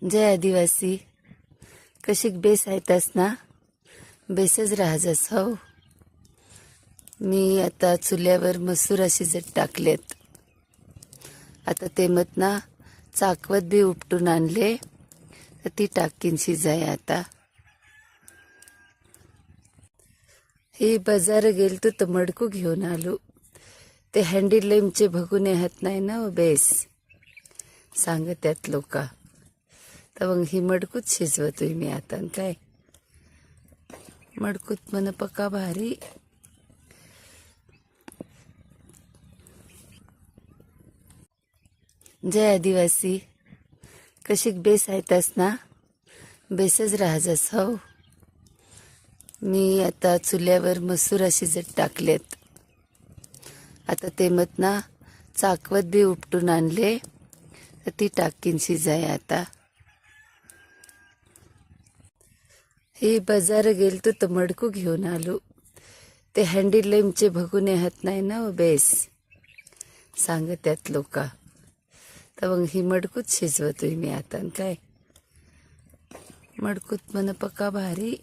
जय आदिवासी. कशीक बेस आहेतस ना. बेसच राहजस हो. मी आता चुल्यावर मसूर शिजत टाकलेत. आता ते मत ना चाकवत बी उपटून आणले तर ती टाकीन शिजाय. आता ही बाजार गेलतो तर मडकू घेऊन आलो. ते हँडीलेमचे भगुने हात नाही ना बेस सांगत्यात लोका. तर मग ही मडकूच शिजवतोय मी आता. काय मडकूत मन पका भारी. जय आदिवासी. कशीक बेस आहेतस ना. बेसच राहजस हो. मी आता चुल्यावर मसूर शिजत टाकलेत. आता ते मत ना चाकवत बी उपटून आणले तर ती टाकीन शिजाय. आता ही बाजार गेलतो तर मडकू घेऊन आलो. ते हँडीलेमचे भगुने हात नाही ना बेस सांगत्यात लोका. तर मग ही मडकूच शिजवतोय मी आता. काय मडकूत मन पका भारी.